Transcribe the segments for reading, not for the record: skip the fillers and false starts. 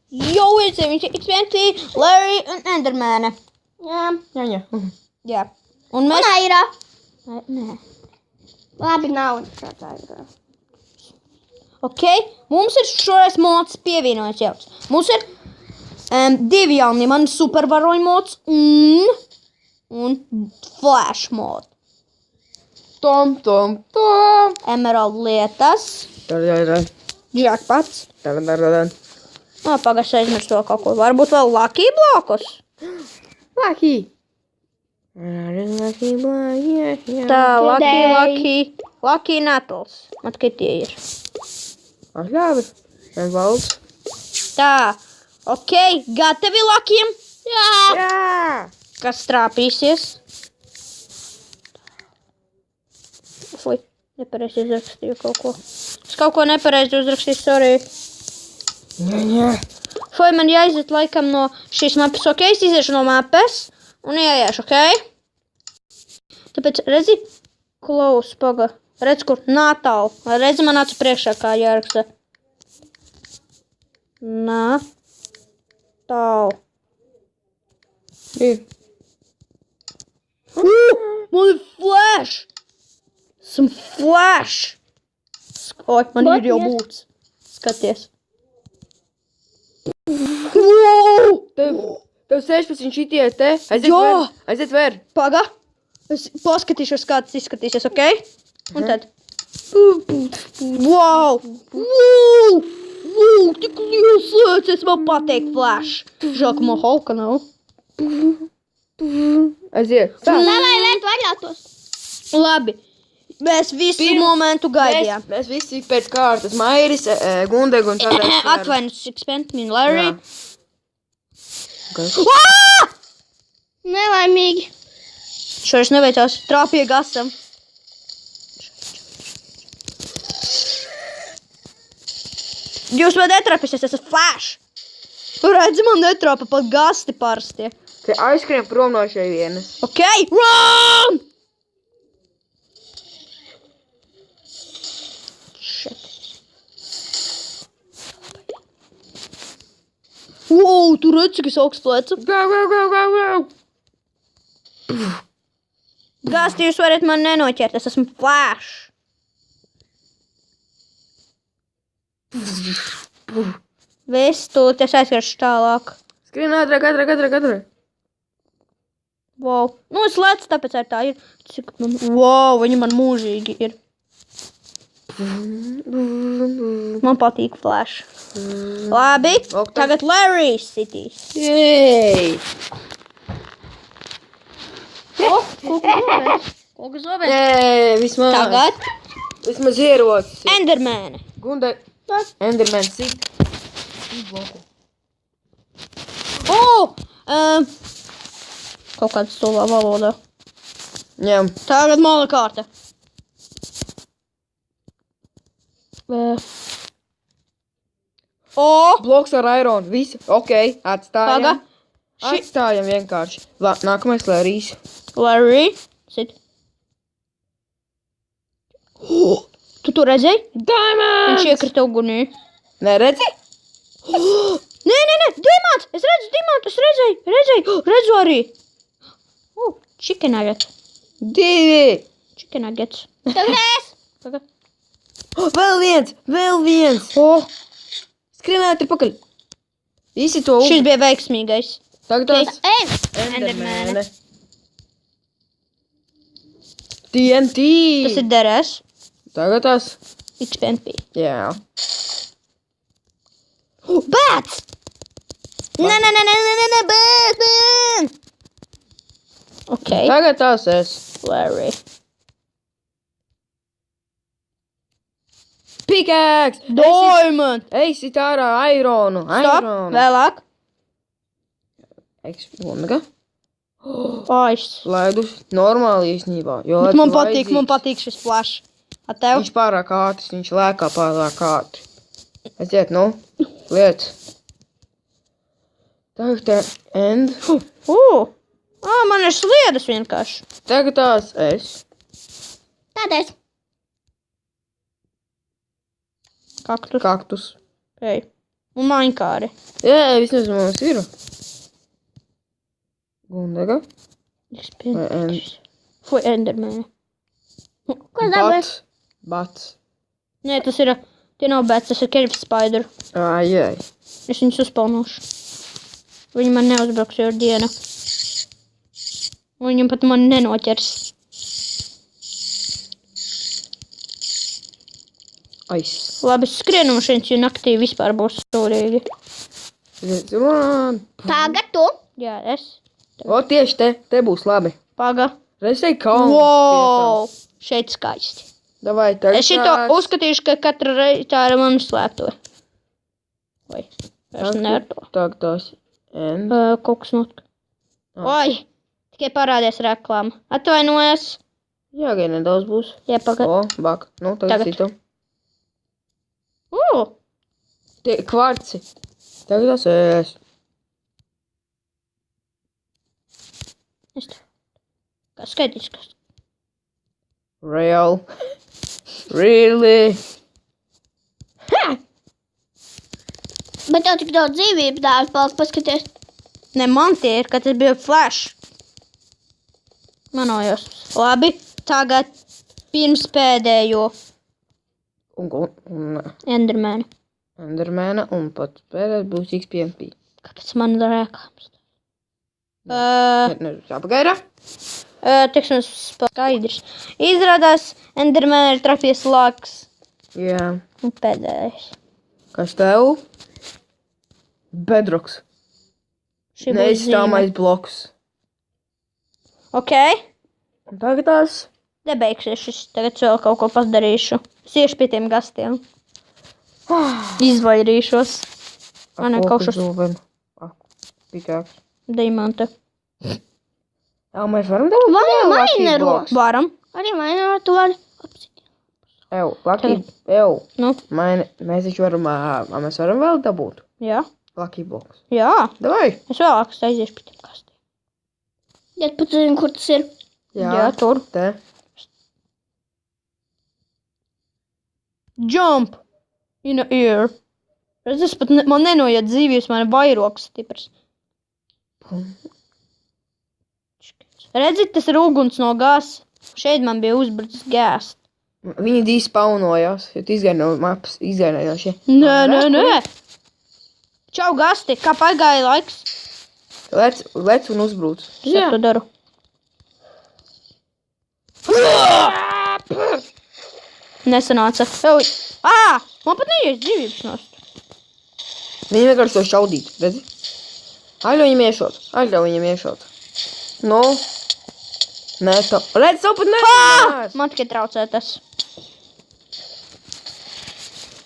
Jo, viņš ir XP, Larry un Endermēne. Jā. Jā. Un mēs... Un Aira. Nē. Labi, nav šāds Aira. Ok, mums ir šoreiz mods pievienojas jauts. Mums ir divi jauni, man ir supervaroņu mods un flash mod. Tom. Emerald lietas. Jackpots. Pagaidzi aizmirst vēl kaut ko. Varbūt vēl Lucky blokus. Lucky. Tā, Lucky Nettles. Man tikai tie ir. Labi. Vien valds. Tā, ok, gatavi Lucky'iem? Jā. Kas trāpīsies? Fui, nepareizi uzrakstīju kaut ko. Es kaut ko nepareizi uzrakstīju, sorry. Jā. Fui, man jāiziet laikam no šīs mapas, ok? Es iziešu no mapas un ieiešu, ok? Tāpēc, redzi, Klaus, paga. Redz, kur Natālu. Redzi, man acu priekšā, kā jāraksta. Natālu. Ir. Man ir flash! Esmu flash! Oi, man ir jau būts. Skaties. Wow! Tev 16 šitie te. Jā. Aiziet ver. Paga. Es paskatīšos, kā tas izskatīsies, ok? Un tad. Wow! Tik liels slēdzies, man patīk flash. Žēl, ka man Hulka nav. Aiziet. Lai vērtu atļautos. Labi. Mēs visu momentu gaidījām. Mēs visi pēc kārtas. Mairis, Gundeg un tādā. Atvainas Xpentmin, Larry. Nelaimīgi. Šoreiz neveicās. Trāpīja gasam. Jūs man netrāpīsies, es esmu flash. Redzi, man netrāpa pat gasti parastie. Te aizskrien prom no šai vienas. Ok, run! Shit. Wow, tu redzi, cik es augstu lecu. Go. Gasti, jūs varat man nenoķert, es esmu flash. Viss, tūlīt es aizkaršu tālāk. Skrien ātrāk. Wow. Nu, es lecu, tāpēc ar tā ir. Cik man... Wow, viņi man mūžīgi ir. Man patīk flash. Labi, tagad Larry sitīs. Jej! Koku zobens. Vismaz. Tagad Vismaz ierocis. Endermēne. Gundeg. Enderman sit. Kaut kāda stulā valoda. Ņem. Tagad mala kārta. Bloks ar iron. Visu. Ok. Atstājam. Paga. Atstājam vienkārši. Nākamais Larrys. Larry. Sit. Tu to redzēji? Diamonds! Viņš iekrita ugunī. Neredzi? Nē, dimants! Es redzu dimantu, es redzēju. Redzu arī. Chicken nugget. 2. Chicken nuggets. Tagad es. Paga. Vēl viens. Skrienāt pakaļ. Visi to Šis bija veiksmīgais. Tagad tās Endermēne. TNT. Tas ir DRS. Tagad tās. XPNP. Jā. Bats! Nē, bats! Ok. Tagad tās es. Larry. Pickaxe. Diamond! Ej, sit ārā ironu. Stop! Vēlāk. Gundega. Aiz. Laidus normāli īstenībā. Jo Bet man patīk šis flash. A tev? Viņš pārāk ātrs, viņš lēkā pārāk ātri. Aiziet, nu, liet. Tagad te end. Man ir sliedas vienkārši. Tagad tās es. Tad es. Kaktus. Kaktus. Ok. Un mainkāri. Jā, vismaz mums ir. Gundega. Fui, Endermēni. Ko dabūji? Bats. Nē, tas ir, tie nav bēts, tas ir Cave Spider. Ai. Es viņus uzpelnošu. Viņi man neuzbruks, jo ir diena. Viņam pat man nenoķers. Ais. Labi, es skrienu no šeit, jo naktī vispār būs stūrīgi. Run. Tagad tu. Jā, es. O, tieši te būs labi. Paga. Redz, te kalns. Wow! Šeit skaisti. Davai, tagad. Es šito uzskatīšu, ka katra reize tā ir manu slēpto. Vai, es ne ar to. Tagad tās. Kaut kas notika. Oi! Tikai parādies reklāma. Atvainojas. Jā, gan nedaudz būs. Jā, pagad. O, bak. Nu, tagad Tagad. citu. Tie kvarci. Tagad tas es. Es to. Kā skaitīs, kas. Real. Really. Bet tev tik daudz dzīvību dāvā paliek, paskaties. Ne, man tie ir, ka tas bija flash. Manojos. Labi, tagad pirms pēdējo Un Endermēnu. Endermēna un pat pēdējais būs XPMP. Kāpēc man ir rēkāms? Jāpagaida. Tikšanas skaidrs. Izrādās, Endermēna ir trapies laks. Jā. Un pēdējais. Kas tev? Bedroks. Šī būs zīme. Neizstāmais bloks. Ok. Un tagad tās. Nebeigsies šis. Tagad vēl kaut ko padarīšu. Es iešu pie tiem gastiem. Izvairīšos. Ne, kaut šos Pikāks. diamanta. Jā, mēs varam darīt. Varam maineros. Varam. Arī mainerot tu vari. Ew, Lucky, ew. Nu, Mēs taču varam, mēs varam vēl dabūt. jā. Lucky bloks. Jā. Davai. Es vēlāk aiziešu pie tiem gastiem. Ja tu pat zini, kur tas ir. Jā, tur. Te. Jump in the air. Redz, es pat man nenoiet dzīvības, man ir vairoks stiprs. Redzi, tas ir uguns no gāzes. Šeit man bija uzbrucis gāzes. Viņi despaunojās, jo tu izgāji no mapas, izgājuši. Nē. Čau, gasti, kā pagāja laiks? Lec un uzbrūc. Es ar to daru. Nesanāca. Man pat neies dzīvības nost. Viņi vienkārši to šaudīt, redzi? Aļo viņam iešot. Nu. Nē, to. Redz, tev pat nesanāc. Man tikai traucē tas.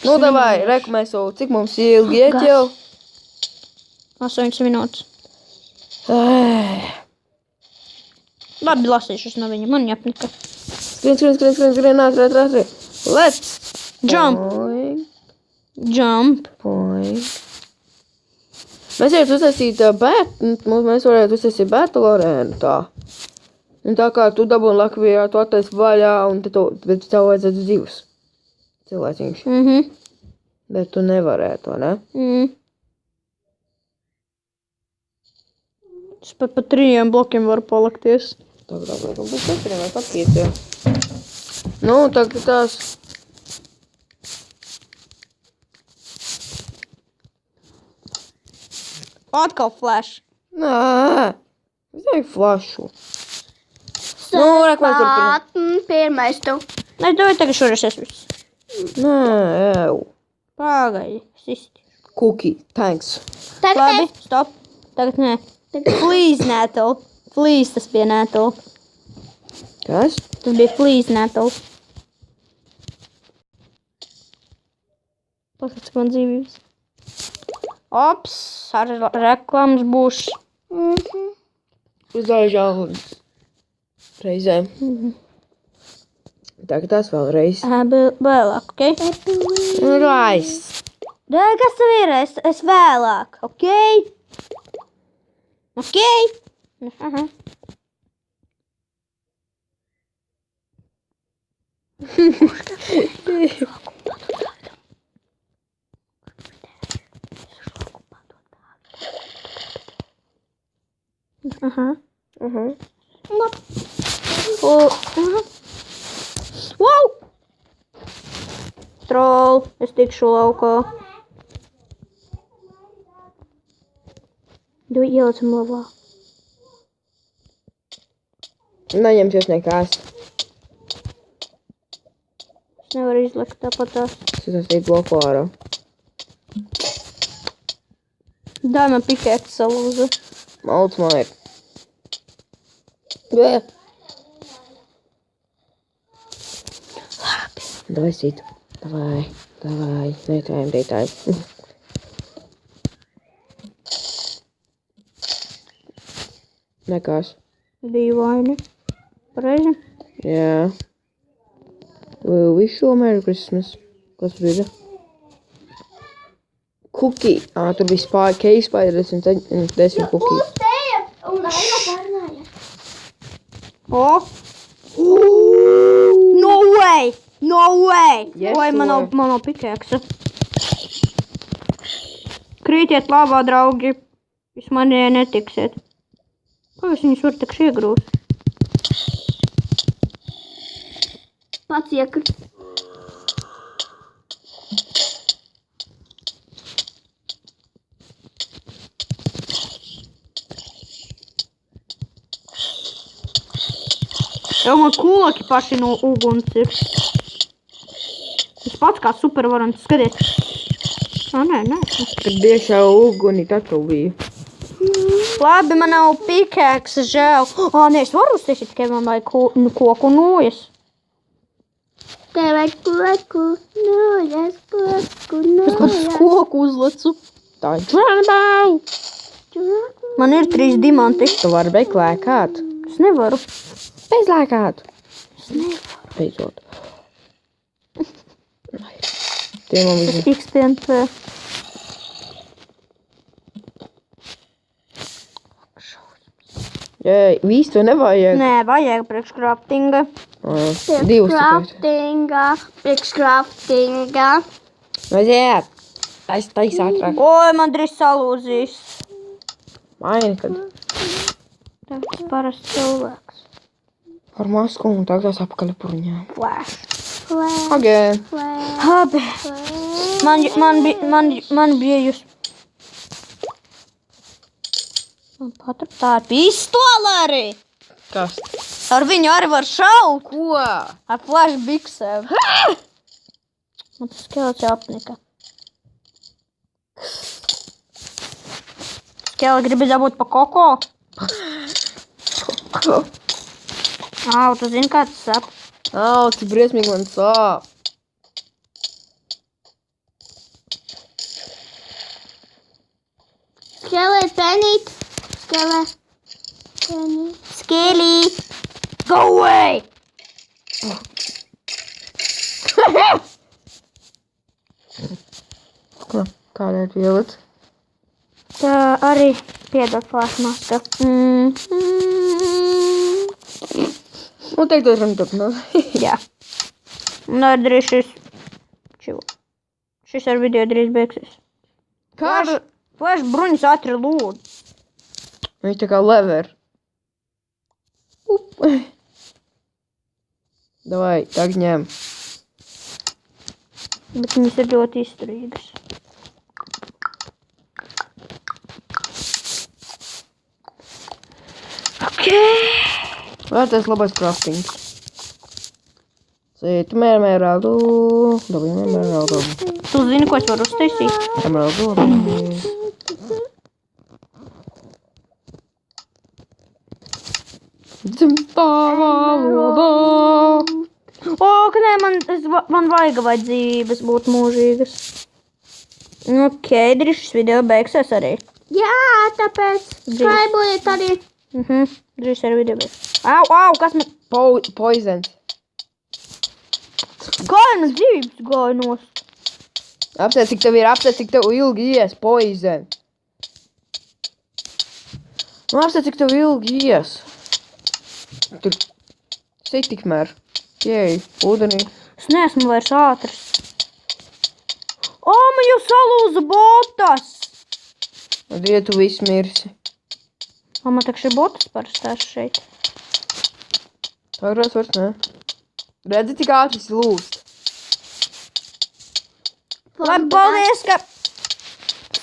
Nu, davai, reku mēs jau, cik mums ilgi iet jau? 8 minūtes. Labi, lasīšu no viņa. Man jāpnika. Skrien, ātri. Let's. Jump. Jump. Poink. Mēs varētu uztaisīt mēs varētu uztaisīt battle arēnu tā. Un tā kā tu dabūni Latvijā, tu attaisi vaļā, un tad tev vajadzētu divus cilvēciņus. Bet tu nevarētu, ne? Es pat pa 3 blokiem varu palakties. Tagad būs 4 vai pat 5. Nu, tagad tās. Atkal flash. Nē, es teiktu flashu. Nu, reku mēs turpinām. Pirmais tu. Es domāju, tagad šoreiz es viss. Nē, ew. Pagaidi. Cookie, thanks. Labi, stop. Tagad nē. Please, Nētul. Please, tas bija Nētul. Kas? Tas bija please, Nētul. Paskats, cik man dzīvības. Ops, ar reklāmas būs. Uz dažām reizēm. Tagad tās vēlreiz. Vēlāk, ok? Rais. Kas tev ir? Es vēlāk, ok? Ok? Aha. Wow! Troll, es tikšu laukā. Ielicam lavā. Neņemties nekās. Es nevaru izlikt tāpatās. Es esmu bloku ārā. Dāj man pikēti salūza. Malds man ir. Bē. Davai sit. Davai. Netājam. Nekās. Dīvaini. Pareizi? Jā. We wish you a Merry Christmas. Kas bija? Cookie. Tur bija cake spiders un 10 cookie. Un Aina parunāja. O! No way! No way! Yes, Oi, man to. nav pikēksa. Krītiet labā, draugi. Jūs mani netiksiet. Kā jūs viņus varat takši iegrūst? Pats iekrit. Jau man kūlaki paši no uguns ir. Es pats kā supervarants. Skaties. Nē. Kad iekšā uguni taču bija. Labi, man nav pikēksa, žēl. Nē, es varu uztaisīt, ka man vajag koku nojas. Tev vajag koku, nojas, koku, Es pats nojas. koku uzlecu. Tā ir džanabau! Man ir 3 diamanti. Tu vari beigt lēkāt. Es nevaru. Beidz lēkāt. Es nevaru. Beidzot. Tie man visi. XTNP. Jei, visu to nevajag. Nē, vajag priekškraftinga. Divus tikai. Priekškraftinga. Aiziet. Tais ātrāk. Oi, man drīz salūzīs. Maini, kad Tas parasts cilvēks. par masku un tagad apakaļ purņā. Flash. Again. Labi. Man bija jūs. Man patur tā ir pistola arī. Kas? Ar viņu arī var šaut. Ko? Ar flash biksēm. Man tas skelets jau apnika. Skele gribi dabūt pa koko? Au, tu zini, kā tas sap? Au, cik briesmīgi man sāp. Skele, penīt. Skele. Penīt. Skelī. Go away! Ko? Kādēļ tu ielic? Tā arī piedod flash maska. Noteikti varam turpināt. Jā. Un arī drīz šis ar video drīz beigsies. Karš? Flash bruņas ātri lūdzu. Viņš tā kā lever. Davai, tagad ņem. Bet viņas ir ļoti izturīgas. Vai tas labais kraftings? Sīt emeraldu. Dabim emeraldu. Tu zini, ko es varu uztaisīt? Emeraldu. Dzimtā valodā. O, ka nē, man vajag vajadzības būt mūžīgas. Ok, drīz šis video beigsies arī. Jā, tāpēc skraibojiet arī. Drīz arī video beigsies. Au, kas man... Poisons. Kā man dzīvības gāja nost? Apsēt, cik tev ilgi ies, poison. Nu, apsēt, cik tev ilgi ies. Tur sit tikmēr. Jej, ūdenī. Es neesmu vairs ātrs. O, man jau salūza botas! Un ja tu viss mirsi. O, man taču ir botas parastās šeit. Agrās vairs ne. Redzi, tik ātri lūst. Labi, paldies, ka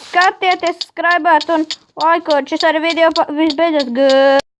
skatieties, skraibēt un laikot. Šis arī video visbeidzot.